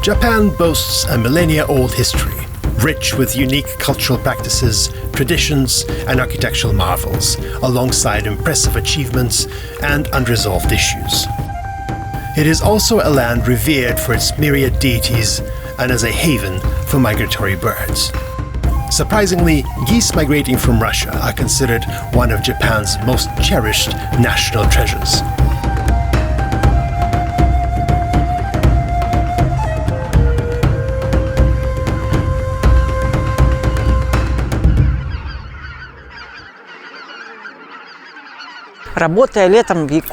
Japan boasts a millennia-old history, rich with unique cultural practices, traditions, and architectural marvels, alongside impressive achievements and unresolved issues. It is also a land revered for its myriad deities and as a haven for migratory birds. Surprisingly, geese migrating from Russia are considered one of Japan's most cherished national treasures.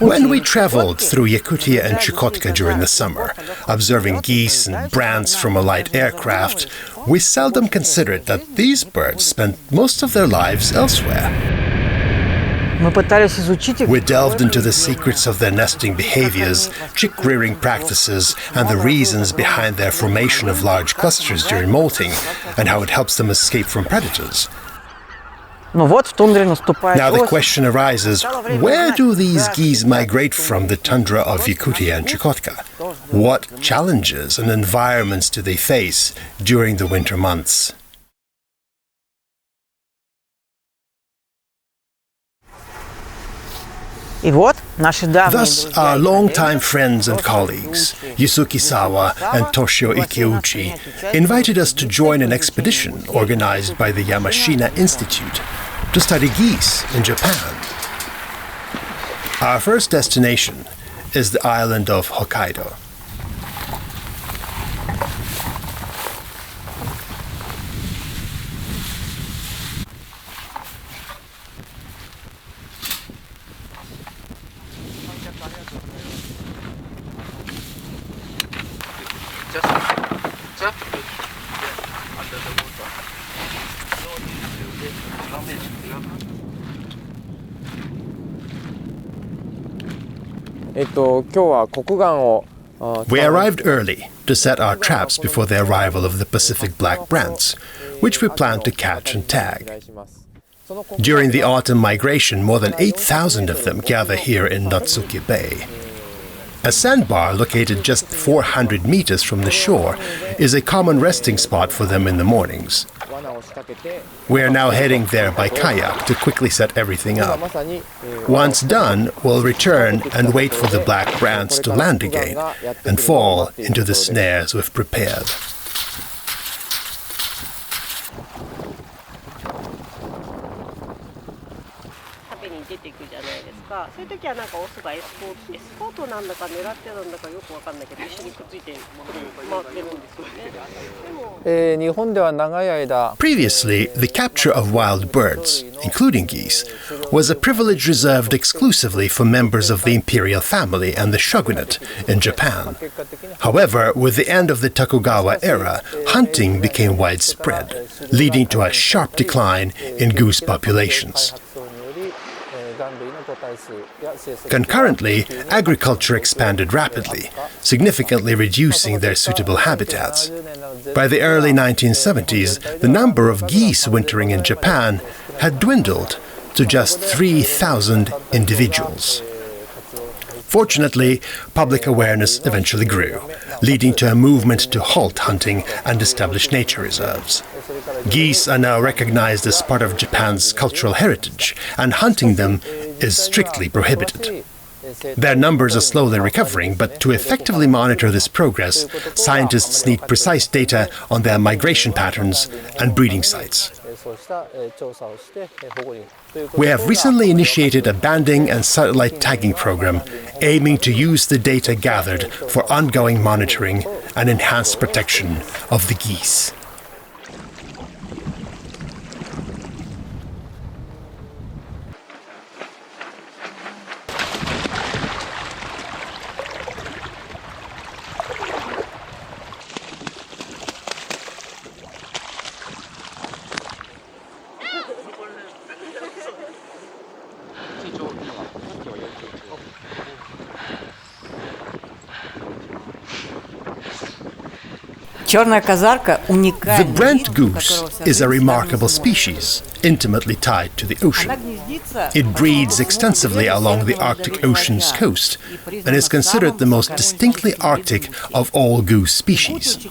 When we traveled through Yakutia and Chukotka during the summer, observing geese and brants from a light aircraft, we seldom considered that these birds spent most of their lives elsewhere. We delved into the secrets of their nesting behaviors, chick-rearing practices, and the reasons behind their formation of large clusters during molting, and how it helps them escape from predators. Now the question arises, where do these geese migrate from the tundra of Yakutia and Chukotka? What challenges and environments do they face during the winter months? Thus, our longtime friends and colleagues, Yusuke Sawa and Toshio Ikeuchi, invited us to join an expedition organized by the Yamashina Institute to study geese in Japan. Our first destination is the island of Hokkaido. We arrived early to set our traps before the arrival of the Pacific black brants, which we planned to catch and tag. During the autumn migration, more than 8,000 of them gather here in Natsuki Bay. A sandbar located just 400 meters from the shore is a common resting spot for them in the mornings. We are now heading there by kayak to quickly set everything up. Once done, we'll return and wait for the black brants to land again and fall into the snares we've prepared. Previously, the capture of wild birds, including geese, was a privilege reserved exclusively for members of the imperial family and the shogunate in Japan. However, with the end of the Tokugawa era, hunting became widespread, leading to a sharp decline in goose populations. Concurrently, agriculture expanded rapidly, significantly reducing their suitable habitats. By the early 1970s, the number of geese wintering in Japan had dwindled to just 3,000 individuals. Fortunately, public awareness eventually grew, leading to a movement to halt hunting and establish nature reserves. Geese are now recognized as part of Japan's cultural heritage, and hunting them is strictly prohibited. Their numbers are slowly recovering, but to effectively monitor this progress, scientists need precise data on their migration patterns and breeding sites. We have recently initiated a banding and satellite tagging program aiming to use the data gathered for ongoing monitoring and enhanced protection of the geese. The brant goose is a remarkable species, intimately tied to the ocean. It breeds extensively along the Arctic Ocean's coast and is considered the most distinctly Arctic of all goose species.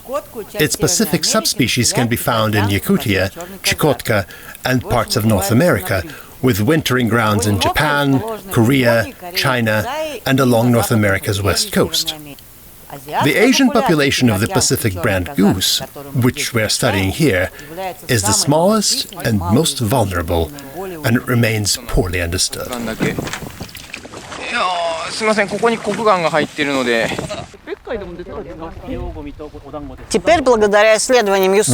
Its specific subspecies can be found in Yakutia, Chukotka, and parts of North America, with wintering grounds in Japan, Korea, China, and along North America's west coast. The Asian population of the Pacific brant goose, which we're studying here, is the smallest and most vulnerable, and it remains poorly understood. We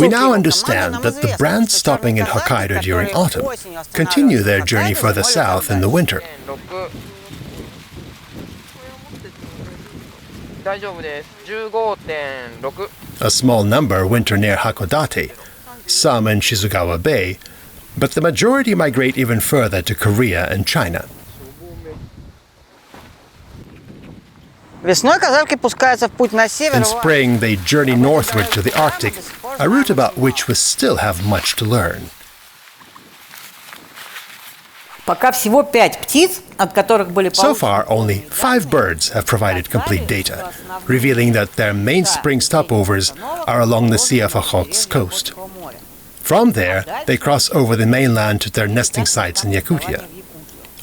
now understand that the brants stopping in Hokkaido during autumn continue their journey further south in the winter. A small number winter near Hakodate, some in Shizugawa Bay, but the majority migrate even further to Korea and China. In spring, they journey northward to the Arctic, a route about which we still have much to learn. So far, only 5 birds have provided complete data, revealing that their main spring stopovers are along the Sea of Okhotsk's coast. From there, they cross over the mainland to their nesting sites in Yakutia.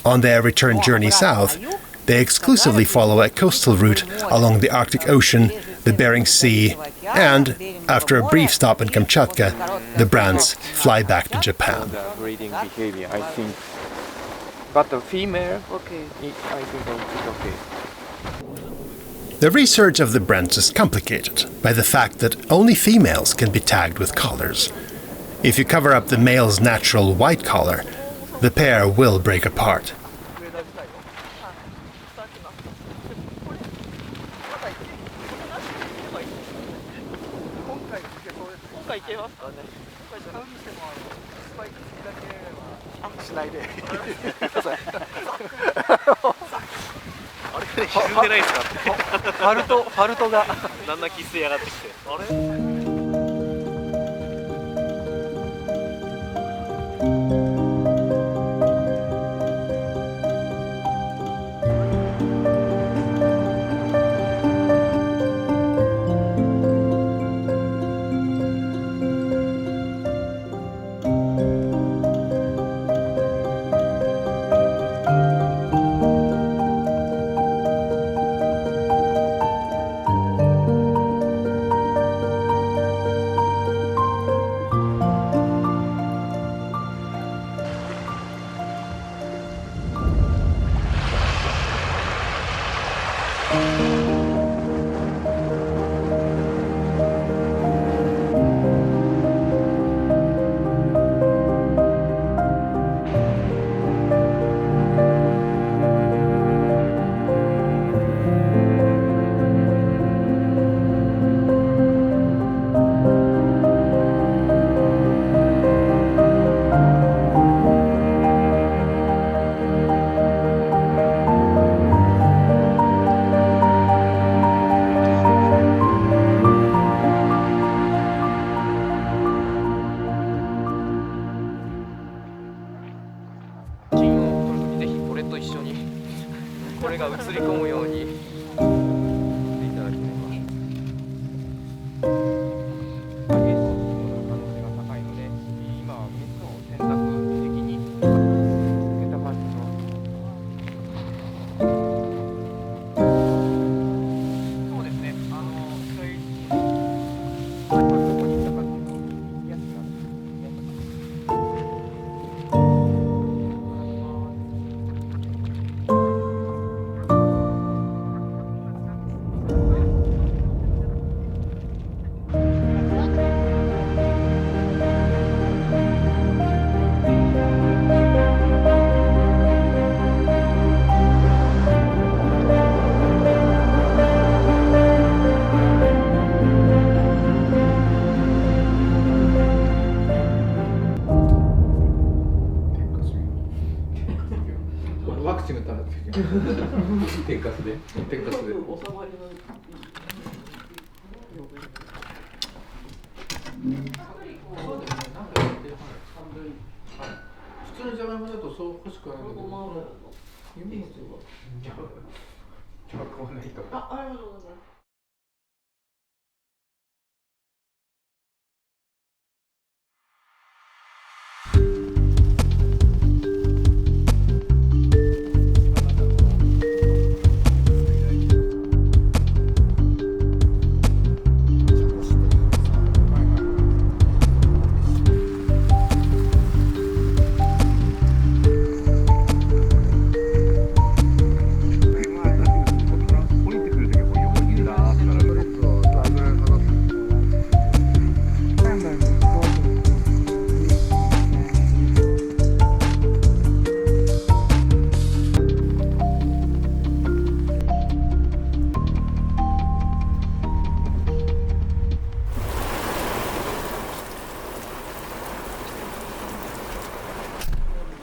On their return journey south, they exclusively follow a coastal route along the Arctic Ocean, the Bering Sea, and, after a brief stop in Kamchatka, the brants fly back to Japan. But the female, I think it's okay. The research of the brants is complicated by the fact that only females can be tagged with collars. If you cover up the male's natural white collar, the pair will break apart.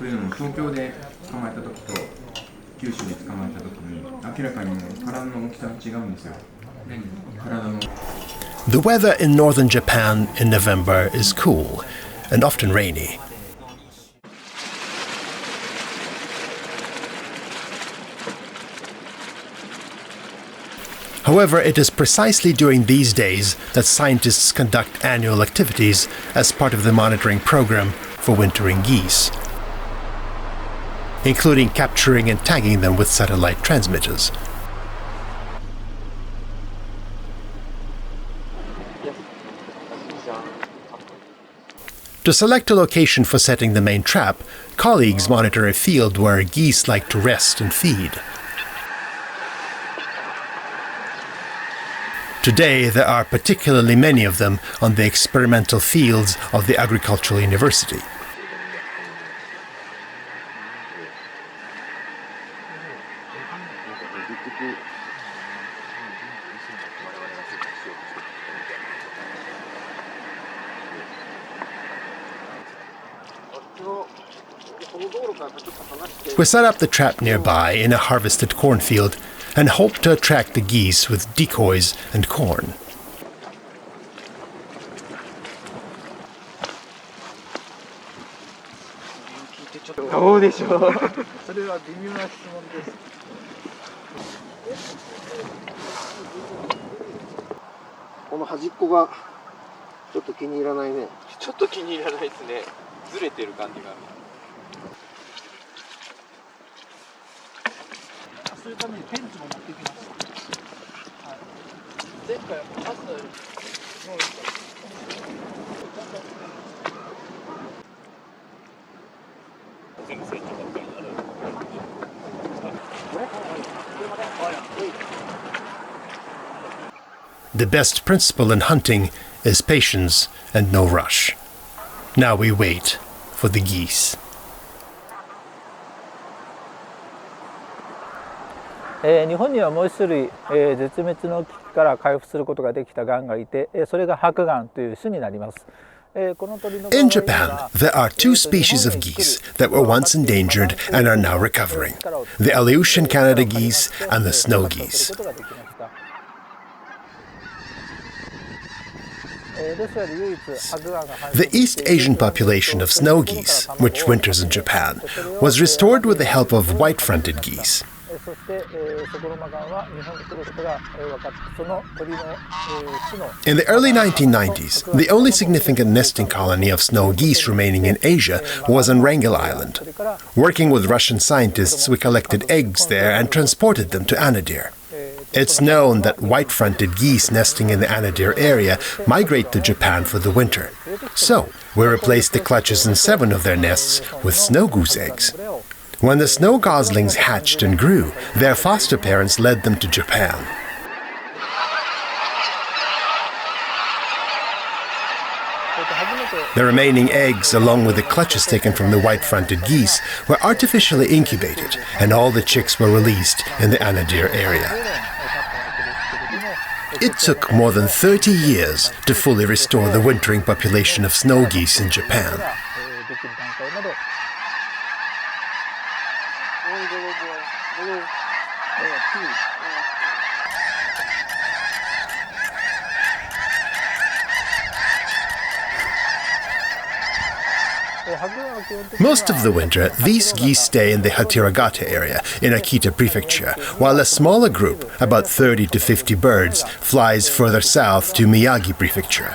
というのも東京で捕まえた時と九州で捕まえた時に明らかに体の大きさが違うんですよ。体の The weather in northern Japan in November is cool and often rainy. However, it is precisely during these days that scientists conduct annual activities as part of the monitoring program for wintering geese, including capturing and tagging them with satellite transmitters. To select a location for setting the main trap, colleagues monitor a field where geese like to rest and feed. Today, there are particularly many of them on the experimental fields of the Agricultural University. We set up the trap nearby in a harvested cornfield and hope to attract the geese with decoys and corn. The best principle in hunting is patience and no rush. Now we wait for the geese. 日本にはもう一種類、絶滅の危機から回復することができたガンがいて、それが白ガンという種になります。In Japan, there are two species of geese that were once endangered and are now recovering: the Aleutian Canada geese and the snow geese. The East Asian population of snow geese, which winters in Japan, was restored with the help of white-fronted geese. In the early 1990s, the only significant nesting colony of snow geese remaining in Asia was on Wrangel Island. Working with Russian scientists, we collected eggs there and transported them to Anadyr. It's known that white-fronted geese nesting in the Anadyr area migrate to Japan for the winter. So, we replaced the clutches in 7 of their nests with snow goose eggs. When the snow goslings hatched and grew, their foster parents led them to Japan. The remaining eggs, along with the clutches taken from the white-fronted geese, were artificially incubated, and all the chicks were released in the Anadyr area. It took more than 30 years to fully restore the wintering population of snow geese in Japan. Most of the winter, these geese stay in the Hatiragata area in Akita Prefecture, while a smaller group, about 30 to 50 birds, flies further south to Miyagi Prefecture.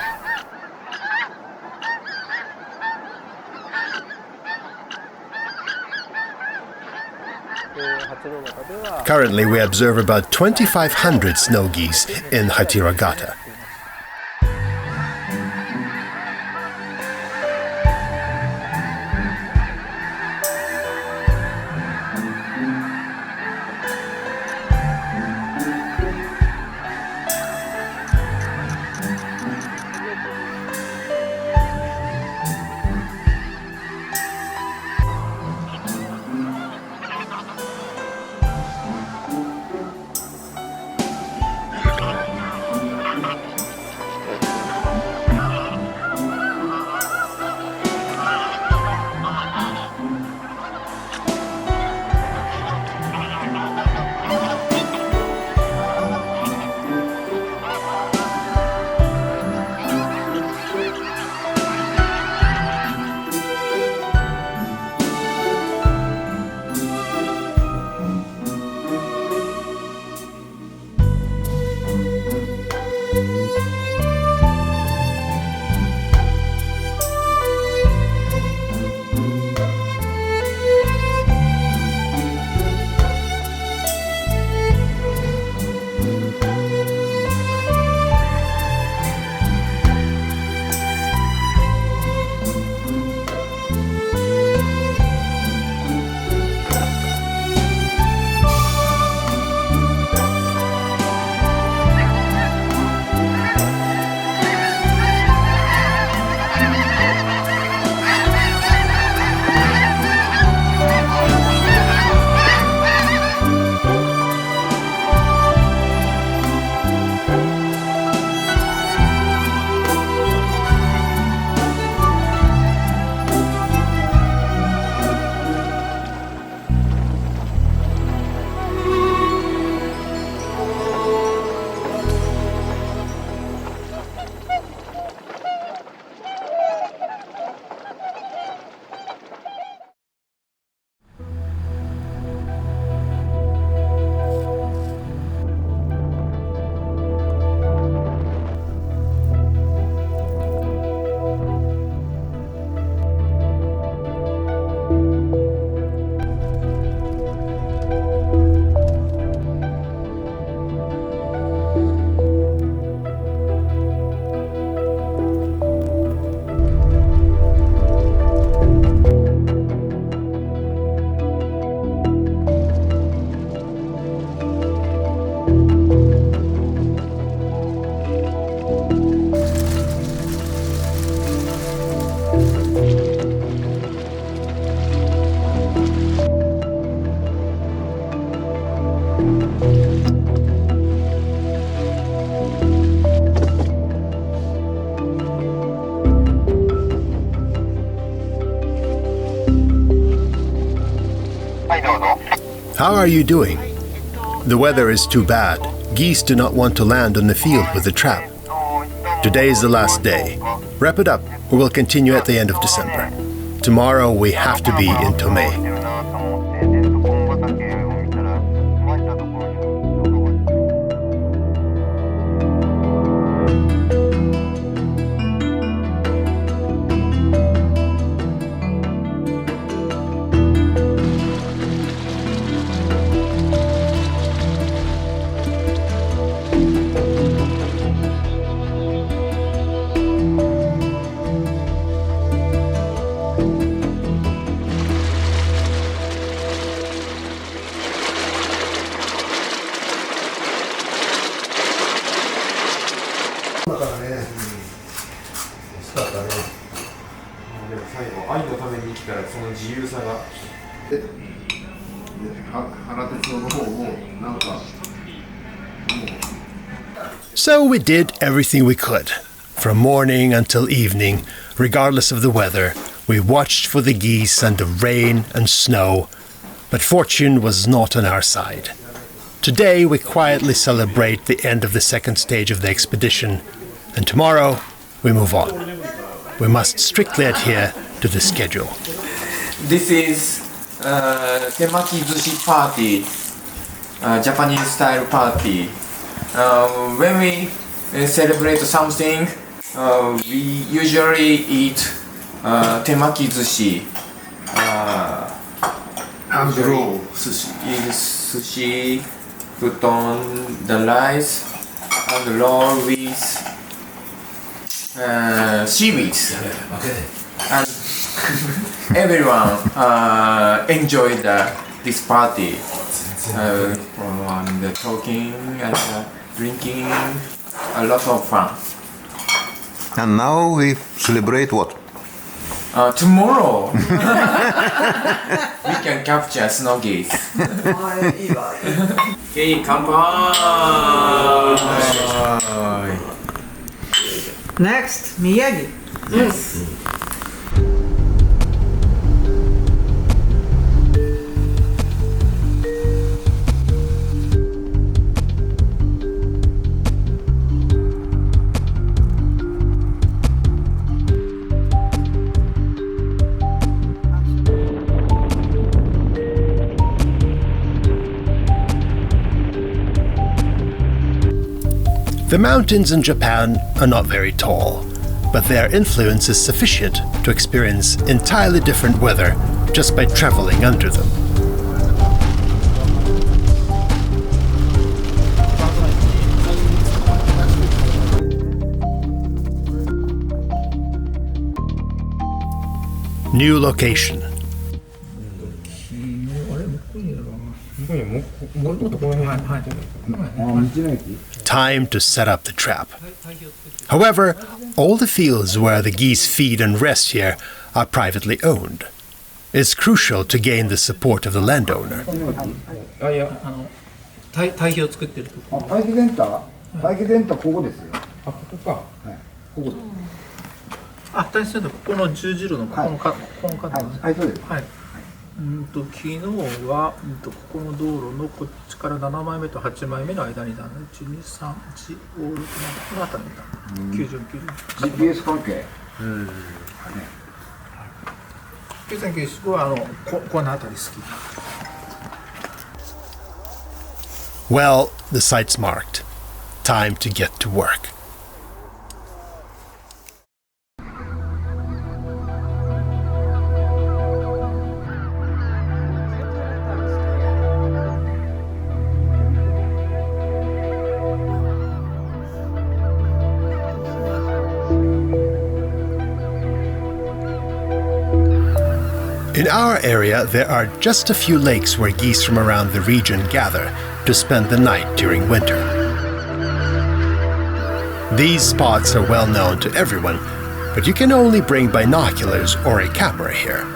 Currently, we observe about 2,500 snow geese in Hatiragata. How are you doing? The weather is too bad. Geese do not want to land on the field with the trap. Today is the last day. Wrap it up. We will continue at the end of December. Tomorrow we have to be in Tomei. So we did everything we could. From morning until evening, regardless of the weather, we watched for the geese under rain and snow, but fortune was not on our side. Today we quietly celebrate the end of the second stage of the expedition, and tomorrow we move on. we must strictly adhere to the schedule. This is temaki zushi party, Japanese style party. When we celebrate something, we usually eat temaki zushi. And roll sushi. Eat sushi, put on the rice, and roll with seaweed. And everyone enjoyed this party. And talking and drinking, a lot of fun. And now we celebrate what? Tomorrow we can capture snow geese. Okay, kanpai! Next, Miyagi. Yes. The mountains in Japan are not very tall, but their influence is sufficient to experience entirely different weather just by traveling under them. New location. Time to set up the trap. However, all the fields where the geese feed and rest here are privately owned. It's crucial to gain the support of the landowner. 堆肥を作ってるとこ。堆肥センターここですよ。あ、ここか。はい。ここ。あ、堆肥センターここの十字路のここの角です。はい、そうです。はい。昨日はここの道路のこっちから7枚目と8枚目の間にいたので、1、2、3、1、5、6、7、この辺りにいたの。90、90。GPS 関係。計算形式はこの辺り好き。Well, the site's marked. Time to get to work. In our area, there are just a few lakes where geese from around the region gather to spend the night during winter. These spots are well known to everyone, but you can only bring binoculars or a camera here.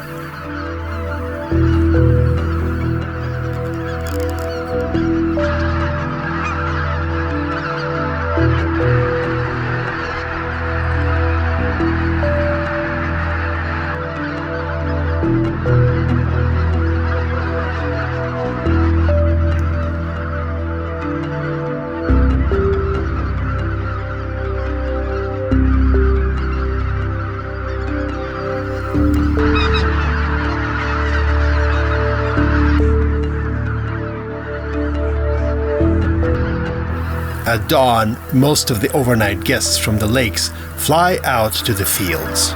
At dawn, most of the overnight guests from the lakes fly out to the fields.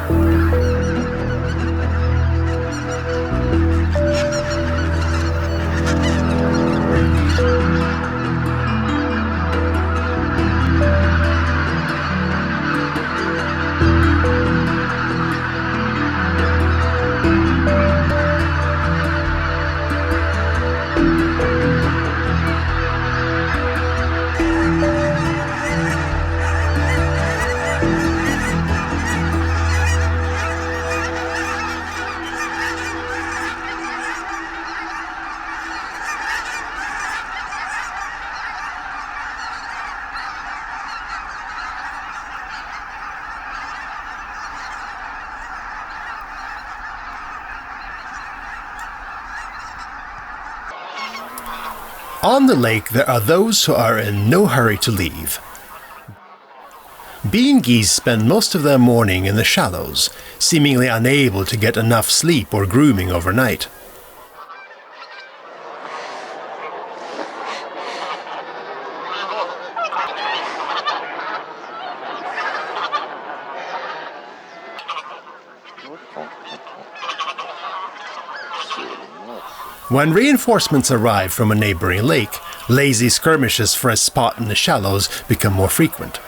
On the lake, there are those who are in no hurry to leave. bean geese spend most of their morning in the shallows, seemingly unable to get enough sleep or grooming overnight. When reinforcements arrive from a neighboring lake, lazy skirmishes for a spot in the shallows become more frequent.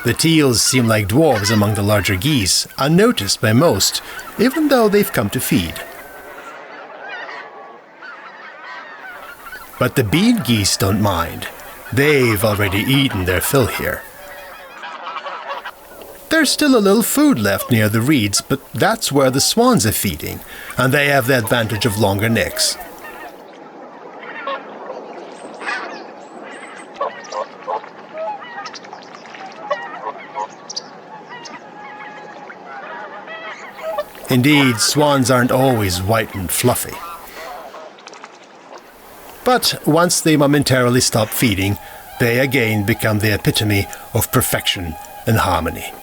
The teals seem like dwarves among the larger geese, unnoticed by most, even though they've come to feed. But the bean geese don't mind. They've already eaten their fill here. There's still a little food left near the reeds, but that's where the swans are feeding, and they have the advantage of longer necks. Indeed, swans aren't always white and fluffy. But once they momentarily stop feeding, they again become the epitome of perfection and harmony.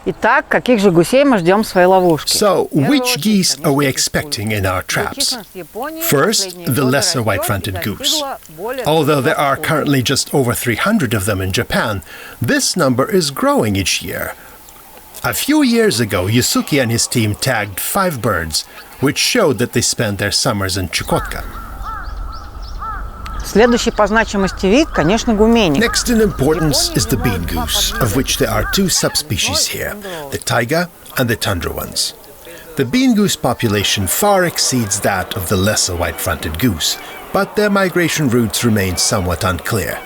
Итак, каких же гусей мы ждем в своей ловушке? So, which geese are we expecting in our traps? First, the lesser white-fronted goose. Although there are currently just over 300 of them in Japan, this number is growing each year. A few years ago, Yusuke and his team tagged 5 birds, which showed that they spend their summers in Chukotka. Следующий по значимости вид, конечно, гуменик. Next in importance is the bean goose, of which there are 2 subspecies here, the taiga and the tundra ones. The bean goose population far exceeds that of the lesser white-fronted goose, but their migration routes remain somewhat unclear.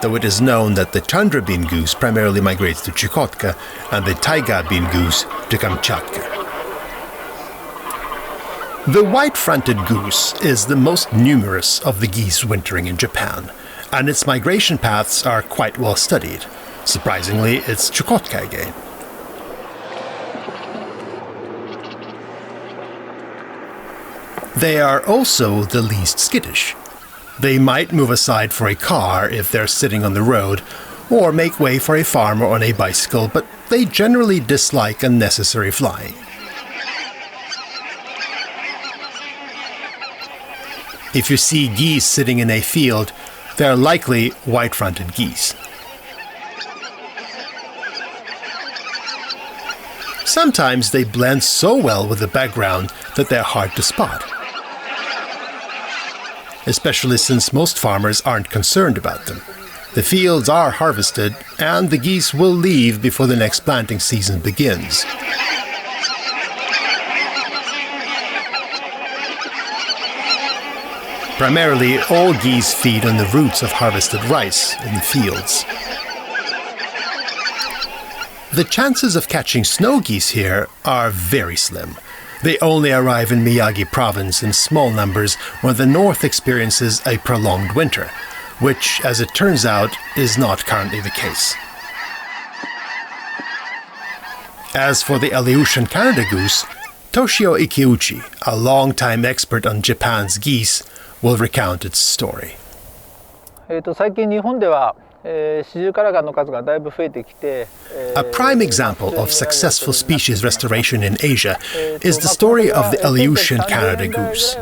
Though it is known that the tundra bean goose primarily migrates to Chukotka and the taiga bean goose to Kamchatka. The white-fronted goose is the most numerous of the geese wintering in Japan, and its migration paths are quite well studied. Surprisingly, it's Chukotka again. They are also the least skittish. They might move aside for a car if they're sitting on the road, or make way for a farmer on a bicycle, but they generally dislike unnecessary flying. If you see geese sitting in a field, they're likely white-fronted geese. Sometimes they blend so well with the background that they're hard to spot, especially since most farmers aren't concerned about them. The fields are harvested, and the geese will leave before the next planting season begins. Primarily, all geese feed on the roots of harvested rice in the fields. The chances of catching snow geese here are very slim, They only arrive in Miyagi province in small numbers when the north experiences a prolonged winter, which, as it turns out, is not currently the case. As for the Aleutian Canada goose, Toshio Ikeuchi, a long-time expert on Japan's geese, will recount its story. 最近日本では A prime example of successful species restoration in Asia is the story of the Aleutian Canada goose.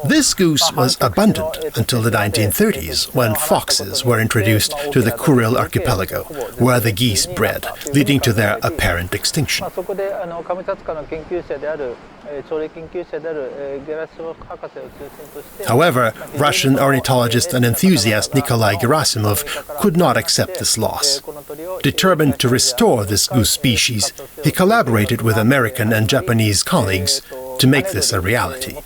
This goose was abundant until the 1930s, when foxes were introduced to the Kuril archipelago, where the geese bred, leading to their apparent extinction. However, Russian ornithologist and enthusiast Nikolai Gerasimov could not accept this loss. Determined to restore this goose species, he collaborated with American and Japanese colleagues to make this a reality.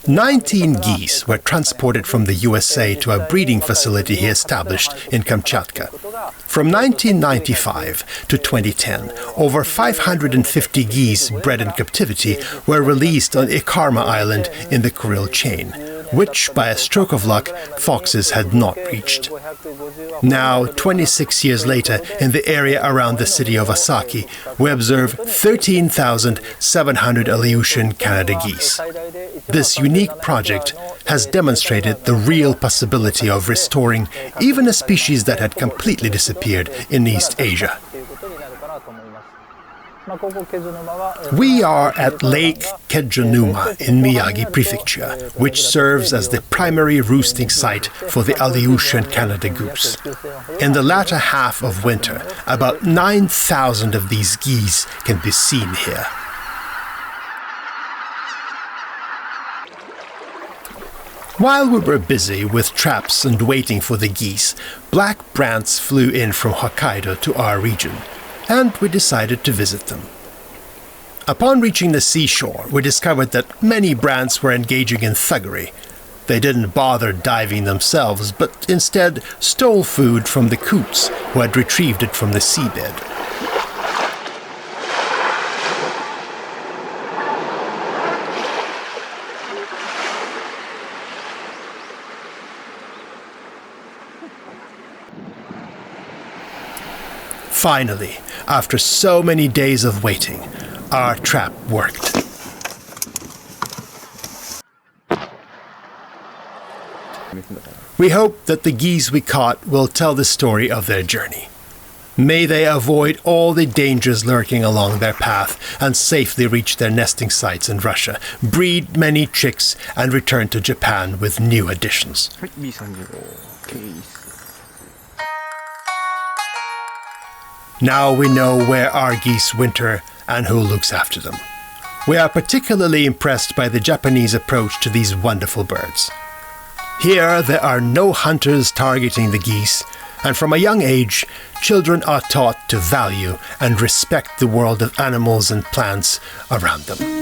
19 geese were transported from the USA to a breeding facility he established in Kamchatka. From 1995 to 2010, over 550 geese bred in captivity were released on Ikarma Island in the Kuril chain, which, by a stroke of luck, foxes had not reached. Now, 26 years later, in the area around the city of Asaki, we observe 13,700 Aleutian Canada geese. This unique project has demonstrated the real possibility of restoring even a species that had completely disappeared in East Asia. We are at Lake Kejunuma in Miyagi Prefecture, which serves as the primary roosting site for the Aleutian Canada goose. In the latter half of winter, about 9,000 of these geese can be seen here. While we were busy with traps and waiting for the geese, black brants flew in from Hokkaido to our region, and we decided to visit them. Upon reaching the seashore, we discovered that many brants were engaging in thuggery. They didn't bother diving themselves, but instead stole food from the coots who had retrieved it from the seabed. Finally, after so many days of waiting, our trap worked. We hope that the geese we caught will tell the story of their journey. May they avoid all the dangers lurking along their path and safely reach their nesting sites in Russia, breed many chicks, and return to Japan with new additions. Now we know where our geese winter and who looks after them. We are particularly impressed by the Japanese approach to these wonderful birds. Here there are no hunters targeting the geese, and from a young age, children are taught to value and respect the world of animals and plants around them.